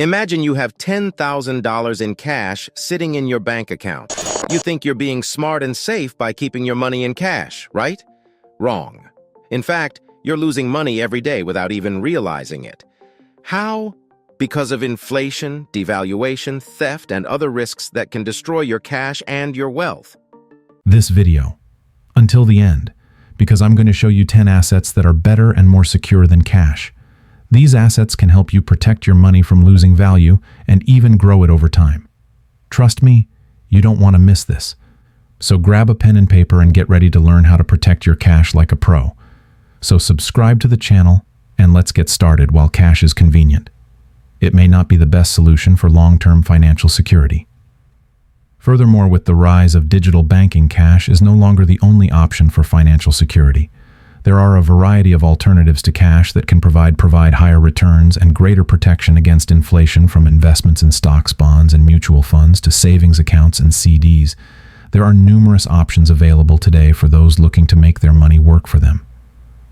Imagine you have $10,000 in cash sitting in your bank account. You think you're being smart and safe by keeping your money in cash, right? Wrong. In fact, you're losing money every day without even realizing it. How? Because of inflation, devaluation, theft, and other risks that can destroy your cash and your wealth. This video until the end, because I'm going to show you 10 assets that are better and more secure than cash. These assets can help you protect your money from losing value and even grow it over time. Trust me, you don't want to miss this. So grab a pen and paper and get ready to learn how to protect your cash like a pro. So subscribe to the channel and let's get started while cash is convenient. It may not be the best solution for long-term financial security. Furthermore, with the rise of digital banking, cash is no longer the only option for financial security. There are a variety of alternatives to cash that can provide higher returns and greater protection against inflation, from investments in stocks, bonds, and mutual funds to savings accounts and CDs. There are numerous options available today for those looking to make their money work for them.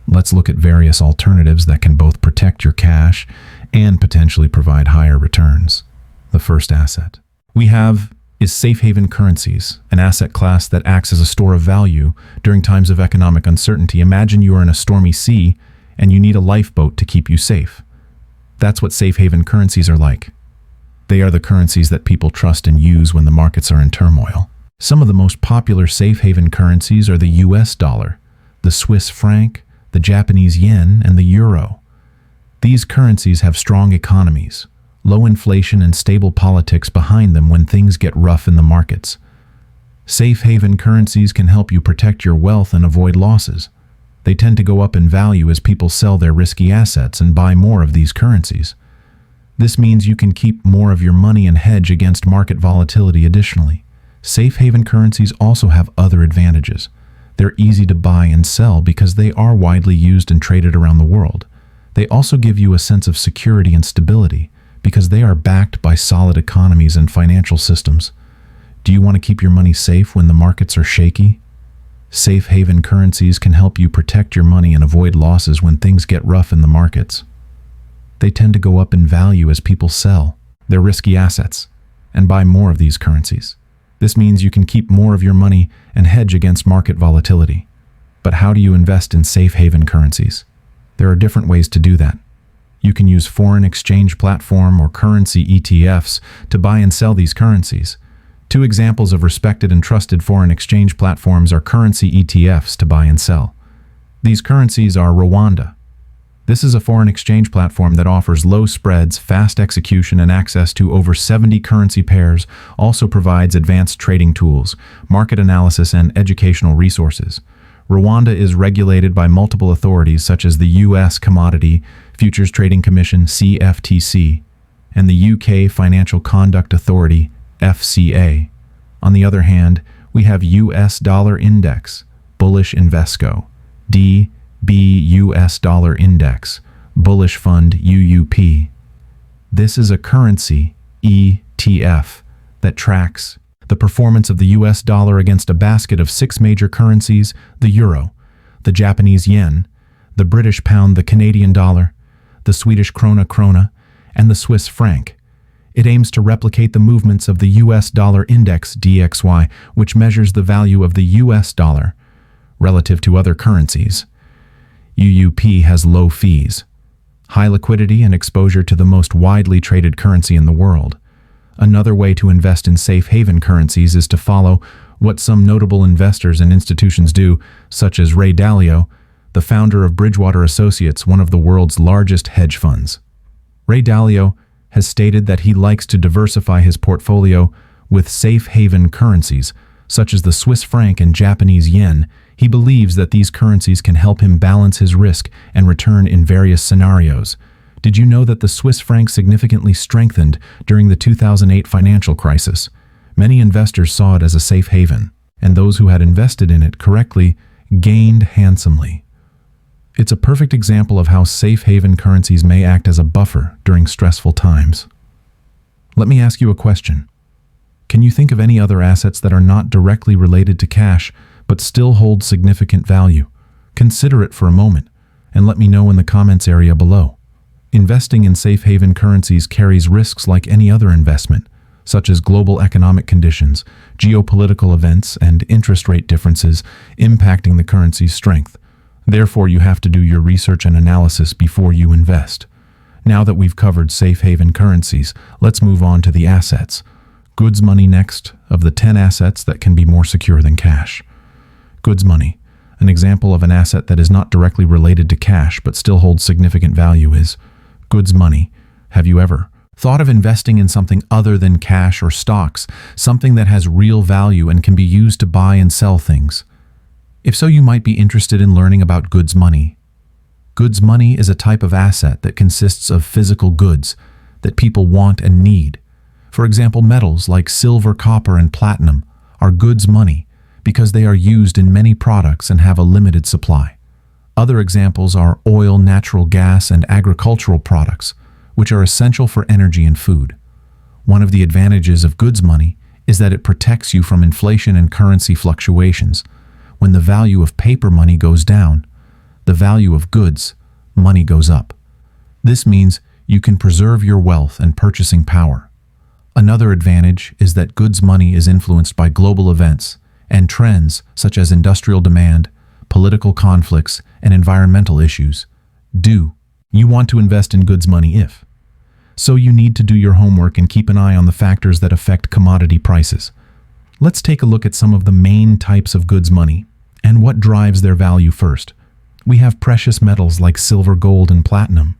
Let's look at various alternatives that can both protect your cash and potentially provide higher returns. The first asset we have is safe haven currencies, an asset class that acts as a store of value during times of economic uncertainty. Imagine you are in a stormy sea and you need a lifeboat to keep you safe. That's what safe haven currencies are like. They are the currencies that people trust and use when the markets are in turmoil. Some of the most popular safe haven currencies are the US dollar, the Swiss franc, the Japanese yen, and the euro. These currencies have strong economies, low inflation, and stable politics behind them when things get rough in the markets. Safe haven currencies can help you protect your wealth and avoid losses. They tend to go up in value as people sell their risky assets and buy more of these currencies. This means you can keep more of your money and hedge against market volatility. Additionally, safe haven currencies also have other advantages. They're easy to buy and sell because they are widely used and traded around the world. They also give you a sense of security and stability because they are backed by solid economies and financial systems. Do you want to keep your money safe when the markets are shaky? Safe haven currencies can help you protect your money and avoid losses when things get rough in the markets. They tend to go up in value as people sell their risky assets and buy more of these currencies. This means you can keep more of your money and hedge against market volatility. But how do you invest in safe haven currencies? There are different ways to do that. You can use foreign exchange platform or currency ETFs to buy and sell these currencies. Two examples of respected and trusted foreign exchange platforms are currency ETFs to buy and sell. These currencies are Rwanda. This is a foreign exchange platform that offers low spreads, fast execution, and access to over 70 currency pairs. Also provides advanced trading tools, market analysis, and educational resources. Rwanda is regulated by multiple authorities such as the U.S. Commodity Futures Trading Commission (CFTC) and the U.K. Financial Conduct Authority (FCA). On the other hand, we have US Dollar Index, Bullish Invesco, DB US Dollar Index, Bullish Fund UUP. This is a currency ETF that tracks the performance of the US dollar against a basket of 6 major currencies: the euro, the Japanese yen, the British pound, the Canadian dollar, the Swedish krona, and the Swiss franc. It aims to replicate the movements of the US dollar index DXY, which measures the value of the US dollar relative to other currencies. UUP has low fees, high liquidity, and exposure to the most widely traded currency in the world. Another way to invest in safe haven currencies is to follow what some notable investors and institutions do, such as Ray Dalio, the founder of Bridgewater Associates, one of the world's largest hedge funds. Ray Dalio has stated that he likes to diversify his portfolio with safe haven currencies, such as the Swiss franc and Japanese yen. He believes that these currencies can help him balance his risk and return in various scenarios. Did you know that the Swiss franc significantly strengthened during the 2008 financial crisis? Many investors saw it as a safe haven, and those who had invested in it correctly gained handsomely. It's a perfect example of how safe haven currencies may act as a buffer during stressful times. Let me ask you a question. Can you think of any other assets that are not directly related to cash, but still hold significant value? Consider it for a moment, and let me know in the comments area below. Investing in safe haven currencies carries risks like any other investment, such as global economic conditions, geopolitical events, and interest rate differences impacting the currency's strength. Therefore, you have to do your research and analysis before you invest. Now that we've covered safe haven currencies, let's move on to the assets. Goods money next, of the 10 assets that can be more secure than cash. Goods money. An example of an asset that is not directly related to cash but still holds significant value is goods money. Have you ever thought of investing in something other than cash or stocks, something that has real value and can be used to buy and sell things? If so, you might be interested in learning about goods money. Goods money is a type of asset that consists of physical goods that people want and need. For example, metals like silver, copper, and platinum are goods money because they are used in many products and have a limited supply. Other examples are oil, natural gas, and agricultural products, which are essential for energy and food. One of the advantages of goods money is that it protects you from inflation and currency fluctuations. When the value of paper money goes down, the value of goods money goes up. This means you can preserve your wealth and purchasing power. Another advantage is that goods money is influenced by global events and trends such as industrial demand, political conflicts, and environmental issues. Do you want to invest in goods money if? So you need to do your homework and keep an eye on the factors that affect commodity prices. Let's take a look at some of the main types of goods money and what drives their value first. We have precious metals like silver, gold, and platinum.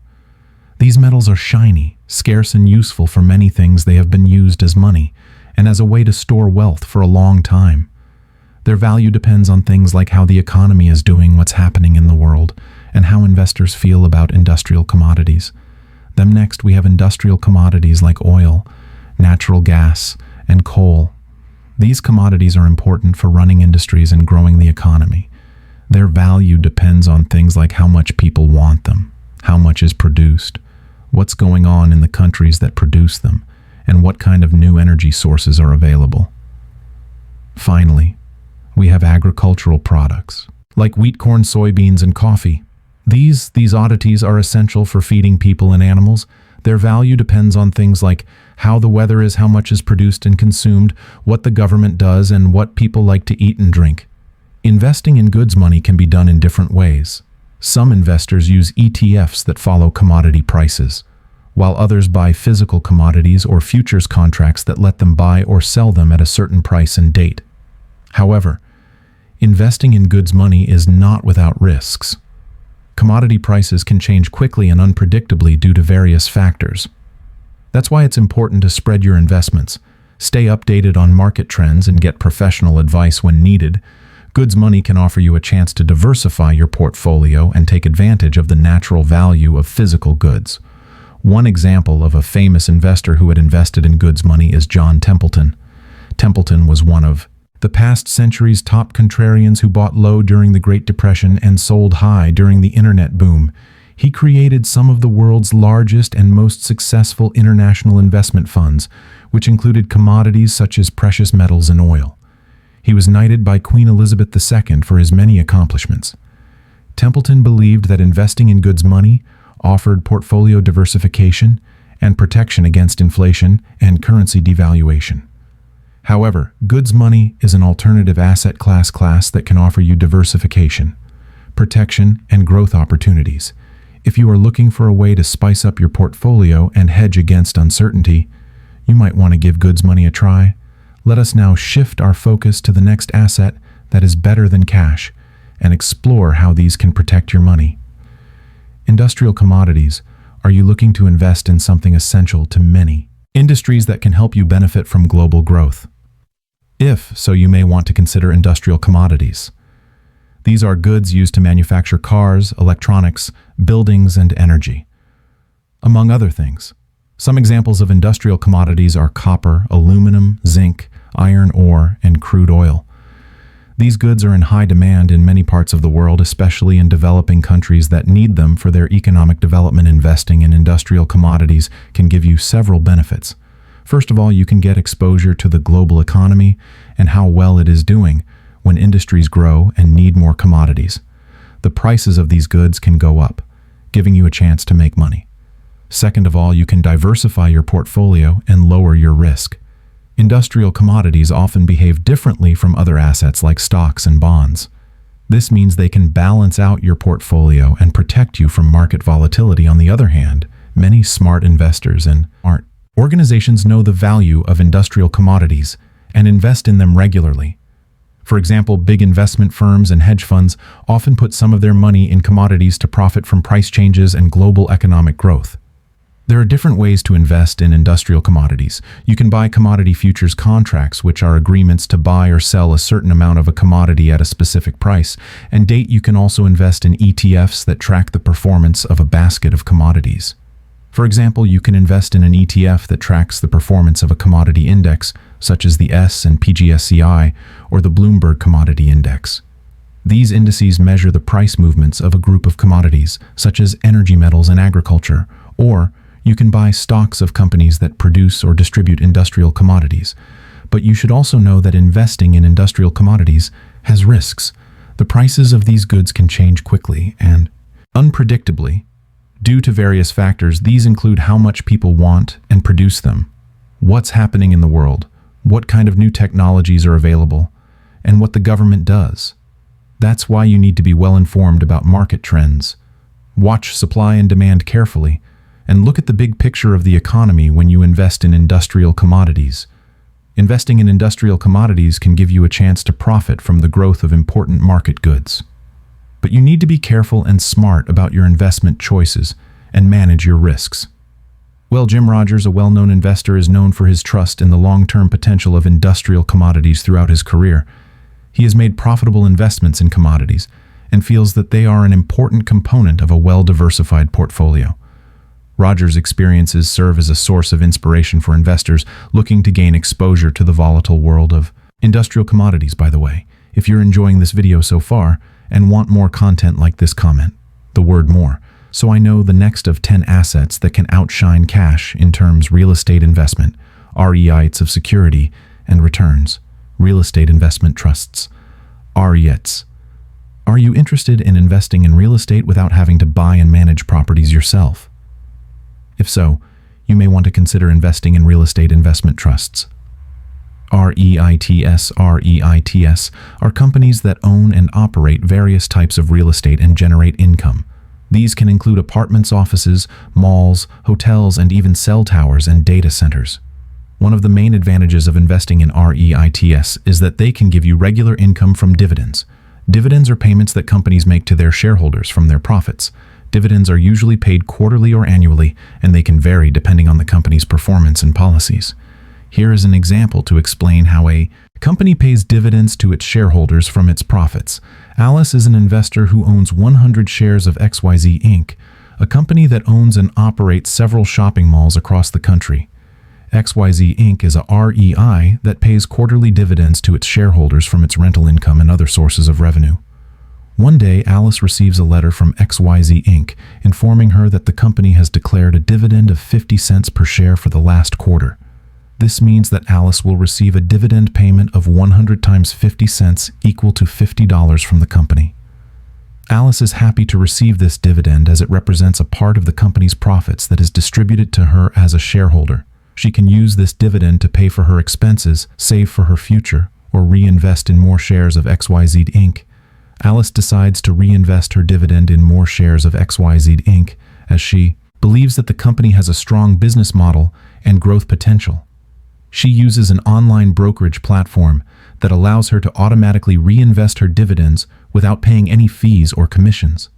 These metals are shiny, scarce, and useful for many things. They have been used as money and as a way to store wealth for a long time. Their value depends on things like how the economy is doing, what's happening in the world, and how investors feel about industrial commodities. Then next, we have industrial commodities like oil, natural gas, and coal. These commodities are important for running industries and growing the economy. Their value depends on things like how much people want them, how much is produced, what's going on in the countries that produce them, and what kind of new energy sources are available. Finally, we have agricultural products, like wheat, corn, soybeans, and coffee. These oddities are essential for feeding people and animals. Their value depends on things like how the weather is, how much is produced and consumed, what the government does, and what people like to eat and drink. Investing in goods money can be done in different ways. Some investors use ETFs that follow commodity prices, while others buy physical commodities or futures contracts that let them buy or sell them at a certain price and date. However, investing in goods money is not without risks. Commodity prices can change quickly and unpredictably due to various factors. That's why it's important to spread your investments, stay updated on market trends, and get professional advice when needed. Goods money can offer you a chance to diversify your portfolio and take advantage of the natural value of physical goods. One example of a famous investor who had invested in goods money is John Templeton. Templeton was one of the past century's top contrarians who bought low during the Great Depression and sold high during the internet boom. He created some of the world's largest and most successful international investment funds, which included commodities such as precious metals and oil. He was knighted by Queen Elizabeth II for his many accomplishments. Templeton believed that investing in goods money offered portfolio diversification and protection against inflation and currency devaluation. However, goods money is an alternative asset class that can offer you diversification, protection, and growth opportunities. If you are looking for a way to spice up your portfolio and hedge against uncertainty, you might want to give goods money a try. Let us now shift our focus to the next asset that is better than cash and explore how these can protect your money. Industrial commodities. Are you looking to invest in something essential to many industries that can help you benefit from global growth? If so, you may want to consider industrial commodities. These are goods used to manufacture cars, electronics, buildings, and energy, among other things. Some examples of industrial commodities are copper, aluminum, zinc, iron ore, and crude oil. These goods are in high demand in many parts of the world, especially in developing countries that need them for their economic development. Investing in industrial commodities can give you several benefits. First of all, you can get exposure to the global economy and how well it is doing when industries grow and need more commodities. The prices of these goods can go up, giving you a chance to make money. Second of all, you can diversify your portfolio and lower your risk. Industrial commodities often behave differently from other assets like stocks and bonds. This means they can balance out your portfolio and protect you from market volatility. On the other hand, many smart investors and smart organizations know the value of industrial commodities and invest in them regularly. For example, big investment firms and hedge funds often put some of their money in commodities to profit from price changes and global economic growth. There are different ways to invest in industrial commodities. You can buy commodity futures contracts, which are agreements to buy or sell a certain amount of a commodity at a specific price and date. You can also invest in ETFs that track the performance of a basket of commodities. For example, you can invest in an ETF that tracks the performance of a commodity index, such as the S&P GSCI or the Bloomberg Commodity Index. These indices measure the price movements of a group of commodities, such as energy metals and agriculture, or you can buy stocks of companies that produce or distribute industrial commodities. But you should also know that investing in industrial commodities has risks. The prices of these goods can change quickly and unpredictably. Due to various factors, these include how much people want and produce them, what's happening in the world, what kind of new technologies are available, and what the government does. That's why you need to be well informed about market trends. Watch supply and demand carefully, and look at the big picture of the economy when you invest in industrial commodities. Investing in industrial commodities can give you a chance to profit from the growth of important market goods. But you need to be careful and smart about your investment choices and manage your risks. Well, Jim Rogers, a well-known investor, is known for his trust in the long-term potential of industrial commodities throughout his career. He has made profitable investments in commodities and feels that they are an important component of a well-diversified portfolio. Rogers' experiences serve as a source of inspiration for investors looking to gain exposure to the volatile world of industrial commodities. By the way, if you're enjoying this video so far and want more content like this, comment the word more, so I know the next of 10 assets that can outshine cash in terms real estate investment, REITs of security and returns, real estate investment trusts, REITs. Are you interested in investing in real estate without having to buy and manage properties yourself? If so, you may want to consider investing in real estate investment trusts. REITs are companies that own and operate various types of real estate and generate income. These can include apartments, offices, malls, hotels, and even cell towers and data centers. One of the main advantages of investing in REITs is that they can give you regular income from dividends. Dividends are payments that companies make to their shareholders from their profits. Dividends are usually paid quarterly or annually, and they can vary depending on the company's performance and policies. Here is an example to explain how a company pays dividends to its shareholders from its profits. Alice is an investor who owns 100 shares of XYZ Inc., a company that owns and operates several shopping malls across the country. XYZ Inc. is a REI that pays quarterly dividends to its shareholders from its rental income and other sources of revenue. One day, Alice receives a letter from XYZ Inc. informing her that the company has declared a dividend of 50 cents per share for the last quarter. This means that Alice will receive a dividend payment of 100 times 50 cents equal to $50 from the company. Alice is happy to receive this dividend as it represents a part of the company's profits that is distributed to her as a shareholder. She can use this dividend to pay for her expenses, save for her future, or reinvest in more shares of XYZ Inc. Alice decides to reinvest her dividend in more shares of XYZ Inc. as she believes that the company has a strong business model and growth potential. She uses an online brokerage platform that allows her to automatically reinvest her dividends without paying any fees or commissions.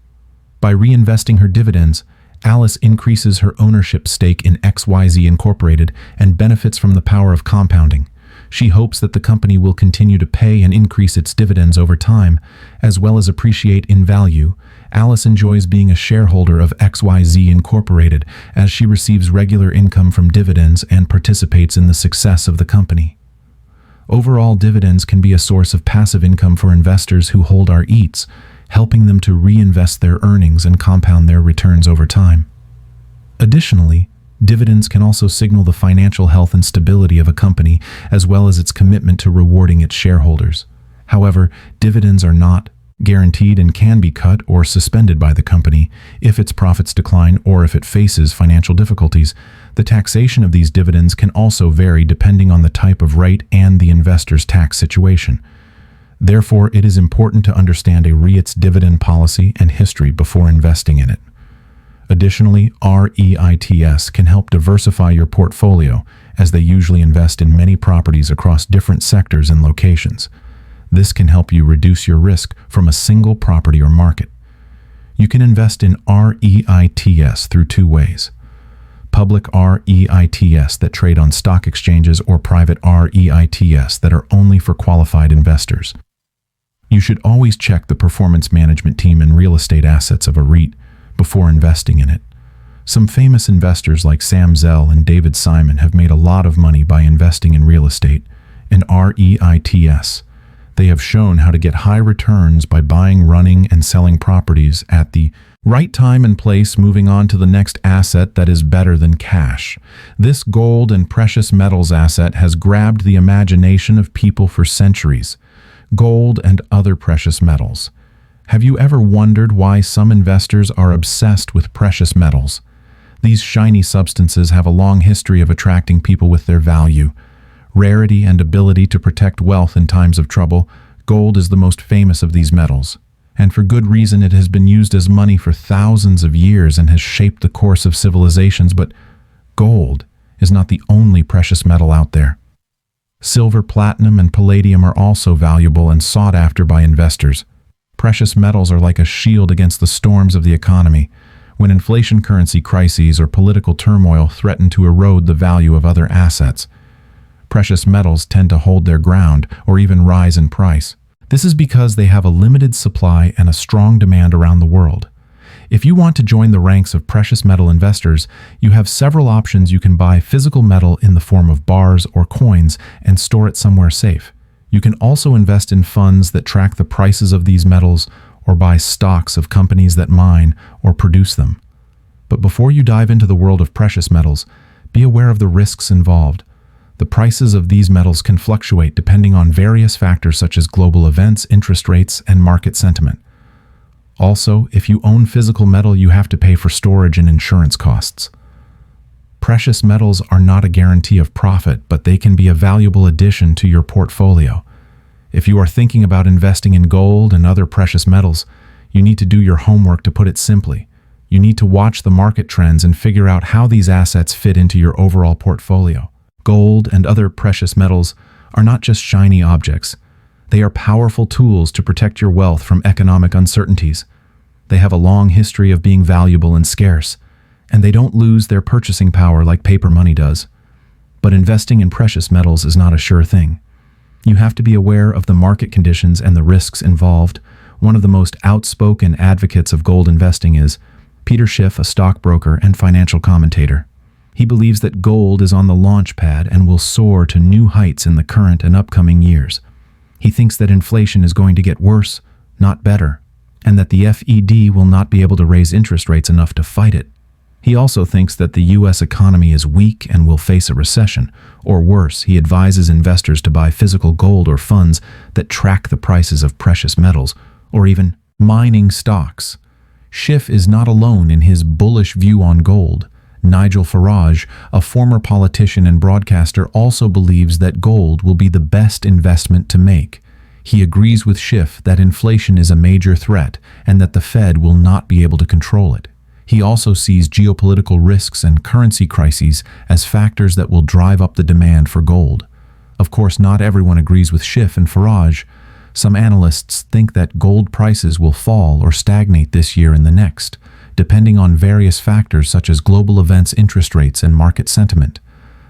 By reinvesting her dividends, Alice increases her ownership stake in XYZ Incorporated and benefits from the power of compounding. She hopes that the company will continue to pay and increase its dividends over time, as well as appreciate in value. Alice enjoys being a shareholder of XYZ Incorporated as she receives regular income from dividends and participates in the success of the company. Overall, dividends can be a source of passive income for investors who hold REITs, helping them to reinvest their earnings and compound their returns over time. Additionally, dividends can also signal the financial health and stability of a company, as well as its commitment to rewarding its shareholders. However, dividends are not guaranteed and can be cut or suspended by the company if its profits decline or if it faces financial difficulties. The taxation of these dividends can also vary depending on the type of REIT and the investor's tax situation. Therefore, it is important to understand a REIT's dividend policy and history before investing in it. Additionally, REITs can help diversify your portfolio, as they usually invest in many properties across different sectors and locations. This can help you reduce your risk from a single property or market. You can invest in REITs through two ways: public REITs that trade on stock exchanges or private REITs that are only for qualified investors. You should always check the performance management team and real estate assets of a REIT before investing in it. Some famous investors like Sam Zell and David Simon have made a lot of money by investing in real estate and REITs. They have shown how to get high returns by buying, running, and selling properties at the right time and place, moving on to the next asset that is better than cash. This gold and precious metals asset has grabbed the imagination of people for centuries. Gold and other precious metals. Have you ever wondered why some investors are obsessed with precious metals? These shiny substances have a long history of attracting people with their value. Rarity and ability to protect wealth in times of trouble, gold is the most famous of these metals. And for good reason, it has been used as money for thousands of years and has shaped the course of civilizations, but gold is not the only precious metal out there. Silver, platinum, and palladium are also valuable and sought after by investors. Precious metals are like a shield against the storms of the economy, when inflation, currency crises, or political turmoil threaten to erode the value of other assets. Precious metals tend to hold their ground or even rise in price. This is because they have a limited supply and a strong demand around the world. If you want to join the ranks of precious metal investors, you have several options. You can buy physical metal in the form of bars or coins and store it somewhere safe. You can also invest in funds that track the prices of these metals or buy stocks of companies that mine or produce them. But before you dive into the world of precious metals, be aware of the risks involved. The prices of these metals can fluctuate depending on various factors such as global events, interest rates, and market sentiment. Also, if you own physical metal, you have to pay for storage and insurance costs. Precious metals are not a guarantee of profit, but they can be a valuable addition to your portfolio. If you are thinking about investing in gold and other precious metals, you need to do your homework. To put it simply, you need to watch the market trends and figure out how these assets fit into your overall portfolio. Gold and other precious metals are not just shiny objects. They are powerful tools to protect your wealth from economic uncertainties. They have a long history of being valuable and scarce, and they don't lose their purchasing power like paper money does. But investing in precious metals is not a sure thing. You have to be aware of the market conditions and the risks involved. One of the most outspoken advocates of gold investing is Peter Schiff, a stockbroker and financial commentator. He believes that gold is on the launch pad and will soar to new heights in the current and upcoming years. He thinks that inflation is going to get worse, not better, and that the Fed will not be able to raise interest rates enough to fight it. He also thinks that the U.S. economy is weak and will face a recession, or worse, he advises investors to buy physical gold or funds that track the prices of precious metals, or even mining stocks. Schiff is not alone in his bullish view on gold. Nigel Farage, a former politician and broadcaster, also believes that gold will be the best investment to make. He agrees with Schiff that inflation is a major threat and that the Fed will not be able to control it. He also sees geopolitical risks and currency crises as factors that will drive up the demand for gold. Of course, not everyone agrees with Schiff and Farage. Some analysts think that gold prices will fall or stagnate this year and the next, depending on various factors such as global events, interest rates, and market sentiment.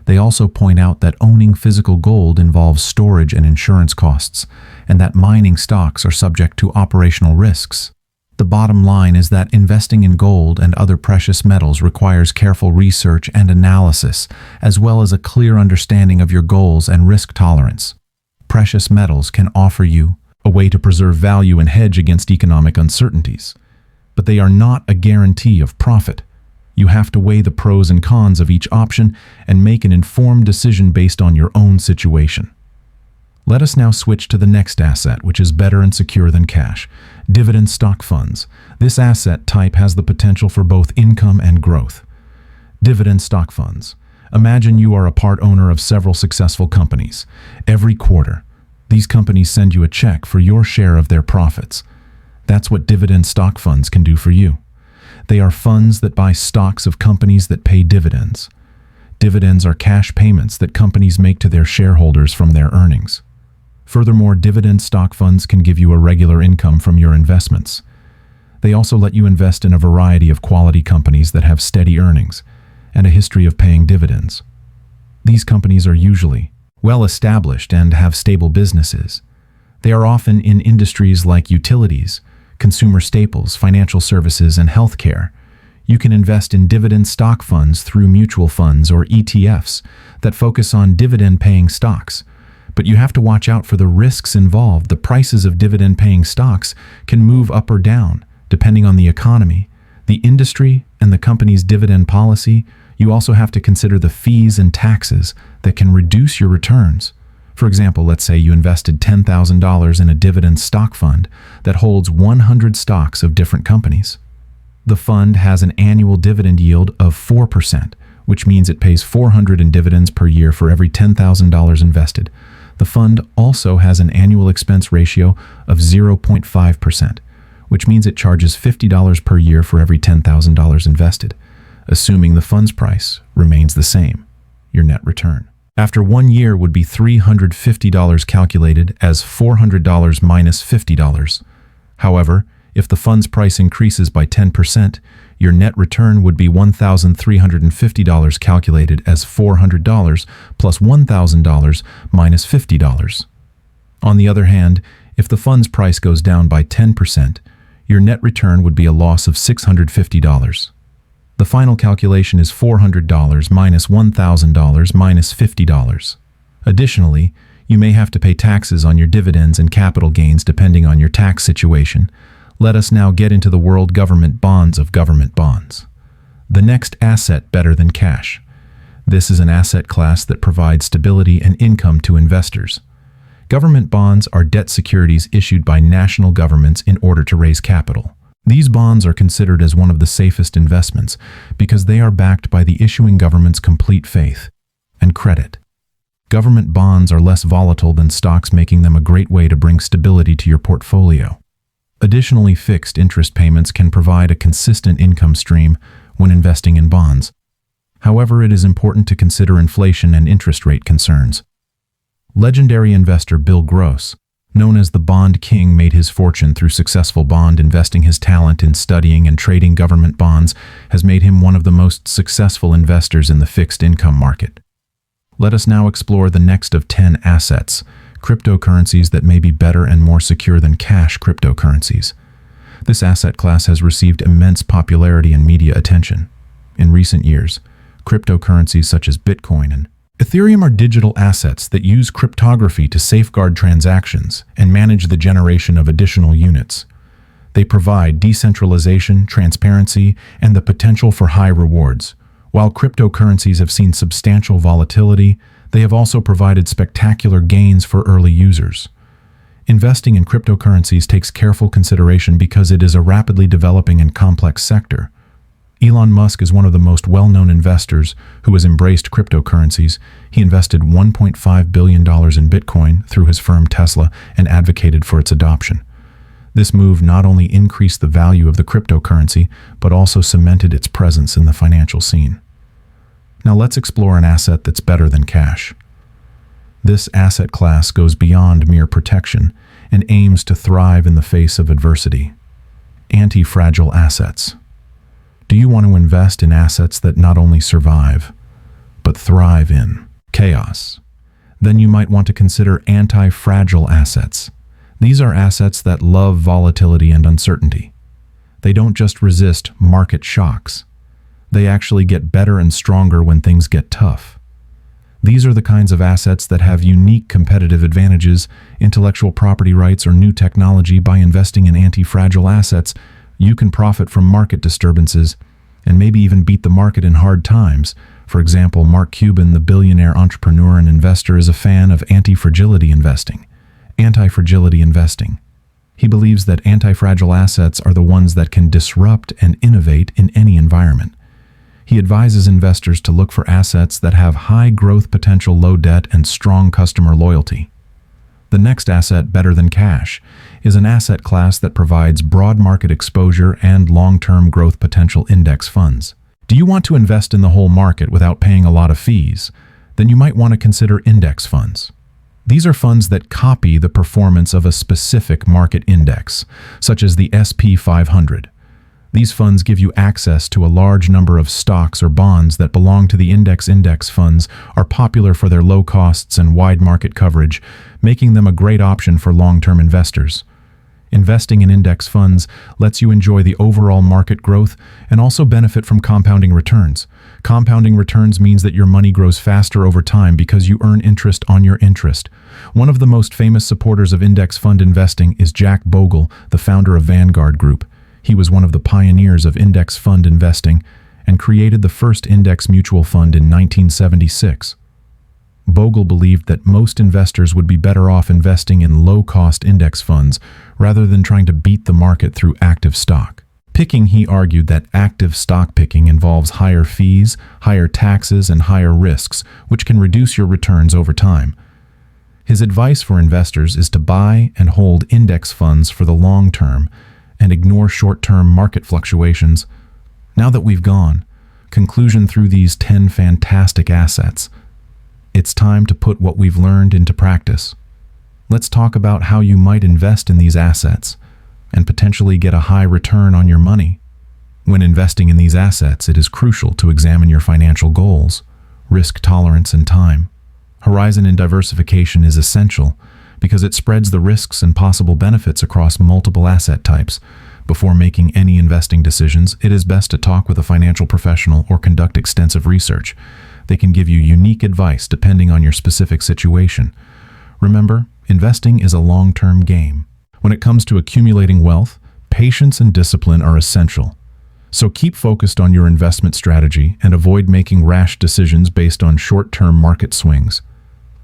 They also point out that owning physical gold involves storage and insurance costs, and that mining stocks are subject to operational risks. The bottom line is that investing in gold and other precious metals requires careful research and analysis, as well as a clear understanding of your goals and risk tolerance. Precious metals can offer you a way to preserve value and hedge against economic uncertainties, but they are not a guarantee of profit. You have to weigh the pros and cons of each option and make an informed decision based on your own situation. Let us now switch to the next asset, which is better and secure than cash: dividend stock funds. This asset type has the potential for both income and growth. Dividend stock funds. Imagine you are a part owner of several successful companies. Every quarter, these companies send you a check for your share of their profits. That's what dividend stock funds can do for you. They are funds that buy stocks of companies that pay dividends. Dividends are cash payments that companies make to their shareholders from their earnings. Furthermore, dividend stock funds can give you a regular income from your investments. They also let you invest in a variety of quality companies that have steady earnings and a history of paying dividends. These companies are usually well established and have stable businesses. They are often in industries like utilities, consumer staples, financial services, and healthcare. You can invest in dividend stock funds through mutual funds or ETFs that focus on dividend-paying stocks. But you have to watch out for the risks involved. The prices of dividend-paying stocks can move up or down, depending on the economy, the industry, and the company's dividend policy. You also have to consider the fees and taxes that can reduce your returns. For example, let's say you invested $10,000 in a dividend stock fund that holds 100 stocks of different companies. The fund has an annual dividend yield of 4%, which means it pays $400 in dividends per year for every $10,000 invested. The fund also has an annual expense ratio of 0.5%, which means it charges $50 per year for every $10,000 invested, assuming the fund's price remains the same. Your net return after 1 year would be $350, calculated as $400 minus $50. However, if the fund's price increases by 10%, your net return would be $1,350, calculated as $400 plus $1,000 minus $50. On the other hand, if the fund's price goes down by 10%, your net return would be a loss of $650. The final calculation is $400 minus $1,000 minus $50. Additionally, you may have to pay taxes on your dividends and capital gains depending on your tax situation. Let us now get into the world government bonds of government bonds. The next asset better than cash. This is an asset class that provides stability and income to investors. Government bonds are debt securities issued by national governments in order to raise capital. These bonds are considered as one of the safest investments because they are backed by the issuing government's complete faith and credit. Government bonds are less volatile than stocks, making them a great way to bring stability to your portfolio. Additionally, fixed interest payments can provide a consistent income stream when investing in bonds. However, it is important to consider inflation and interest rate concerns. Legendary investor Bill Gross, known as the Bond King, made his fortune through successful bond investing. His talent in studying and trading government bonds has made him one of the most successful investors in the fixed income market. Let us now explore the next of 10 assets: cryptocurrencies that may be better and more secure than cash. Cryptocurrencies. This asset class has received immense popularity and media attention. In recent years, cryptocurrencies such as Bitcoin and Ethereum are digital assets that use cryptography to safeguard transactions and manage the generation of additional units. They provide decentralization, transparency, and the potential for high rewards. While cryptocurrencies have seen substantial volatility, they have also provided spectacular gains for early users. Investing in cryptocurrencies takes careful consideration because it is a rapidly developing and complex sector. Elon Musk is one of the most well-known investors who has embraced cryptocurrencies. He invested $1.5 billion in Bitcoin through his firm Tesla and advocated for its adoption. This move not only increased the value of the cryptocurrency, but also cemented its presence in the financial scene. Now let's explore an asset that's better than cash. This asset class goes beyond mere protection and aims to thrive in the face of adversity. Anti-fragile assets. Do you want to invest in assets that not only survive, but thrive in chaos? Then you might want to consider anti-fragile assets. These are assets that love volatility and uncertainty. They don't just resist market shocks. They actually get better and stronger when things get tough. These are the kinds of assets that have unique competitive advantages, intellectual property rights, or new technology. By investing in anti-fragile assets, you can profit from market disturbances and maybe even beat the market in hard times. For example, Mark Cuban, the billionaire entrepreneur and investor, is a fan of anti-fragility investing. Anti-fragility investing. He believes that anti-fragile assets are the ones that can disrupt and innovate in any environment. He advises investors to look for assets that have high growth potential, low debt, and strong customer loyalty. The next asset, better than cash, is an asset class that provides broad market exposure and long-term growth potential index funds. Do you want to invest in the whole market without paying a lot of fees? Then you might want to consider index funds. These are funds that copy the performance of a specific market index, such as the S&P 500. These funds give you access to a large number of stocks or bonds that belong to the index. Index funds are popular for their low costs and wide market coverage, making them a great option for long-term investors. Investing in index funds lets you enjoy the overall market growth and also benefit from compounding returns. Compounding returns means that your money grows faster over time because you earn interest on your interest. One of the most famous supporters of index fund investing is Jack Bogle, the founder of Vanguard Group. He was one of the pioneers of index fund investing and created the first index mutual fund in 1976. Bogle believed that most investors would be better off investing in low-cost index funds rather than trying to beat the market through active stock picking. He argued that active stock picking involves higher fees, higher taxes, and higher risks, which can reduce your returns over time. His advice for investors is to buy and hold index funds for the long term and ignore short-term market fluctuations. Now that we've gone, conclusion through these 10 fantastic assets, it's time to put what we've learned into practice. Let's talk about how you might invest in these assets and potentially get a high return on your money. When investing in these assets, it is crucial to examine your financial goals, risk tolerance, and time. Horizon in diversification is essential because it spreads the risks and possible benefits across multiple asset types. Before making any investing decisions, it is best to talk with a financial professional or conduct extensive research. They can give you unique advice depending on your specific situation. Remember, investing is a long-term game. When it comes to accumulating wealth, patience and discipline are essential. So keep focused on your investment strategy and avoid making rash decisions based on short-term market swings.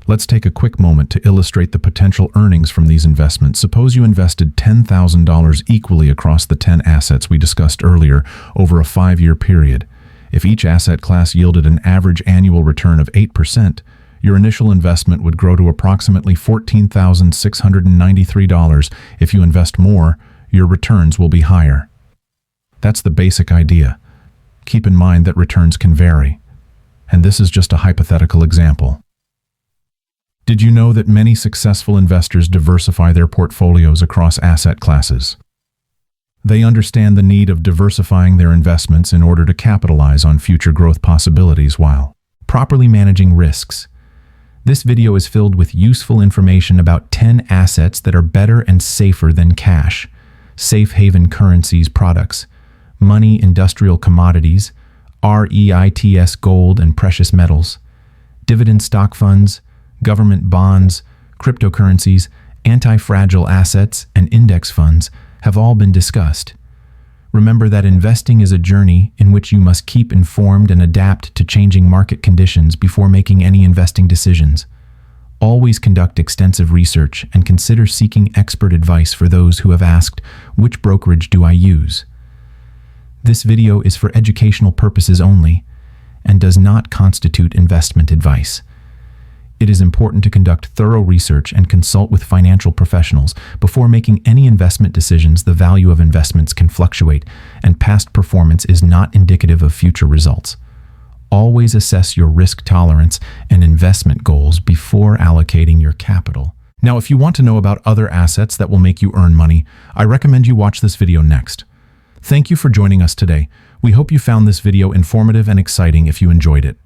Let's take a quick moment to illustrate the potential earnings from these investments. Suppose you invested $10,000 equally across the 10 assets we discussed earlier over a 5-year period. If each asset class yielded an average annual return of 8%, your initial investment would grow to approximately $14,693. If you invest more, your returns will be higher. That's the basic idea. Keep in mind that returns can vary, and this is just a hypothetical example. Did you know that many successful investors diversify their portfolios across asset classes? They understand the need of diversifying their investments in order to capitalize on future growth possibilities while properly managing risks. This video is filled with useful information about 10 assets that are better and safer than cash, safe haven currencies products, money industrial commodities, REITs gold and precious metals, dividend stock funds, government bonds, cryptocurrencies, anti-fragile assets, and index funds have all been discussed. Remember that investing is a journey in which you must keep informed and adapt to changing market conditions before making any investing decisions. Always conduct extensive research and consider seeking expert advice for those who have asked, "Which brokerage do I use?" This video is for educational purposes only and does not constitute investment advice. It is important to conduct thorough research and consult with financial professionals before making any investment decisions. The value of investments can fluctuate, and past performance is not indicative of future results. Always assess your risk tolerance and investment goals before allocating your capital. Now, if you want to know about other assets that will make you earn money, I recommend you watch this video next. Thank you for joining us today. We hope you found this video informative and exciting. If you enjoyed it,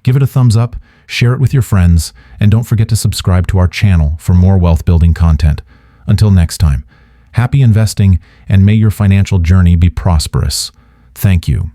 give it a thumbs up, share it with your friends, and don't forget to subscribe to our channel for more wealth-building content. Until next time, happy investing, and may your financial journey be prosperous. Thank you.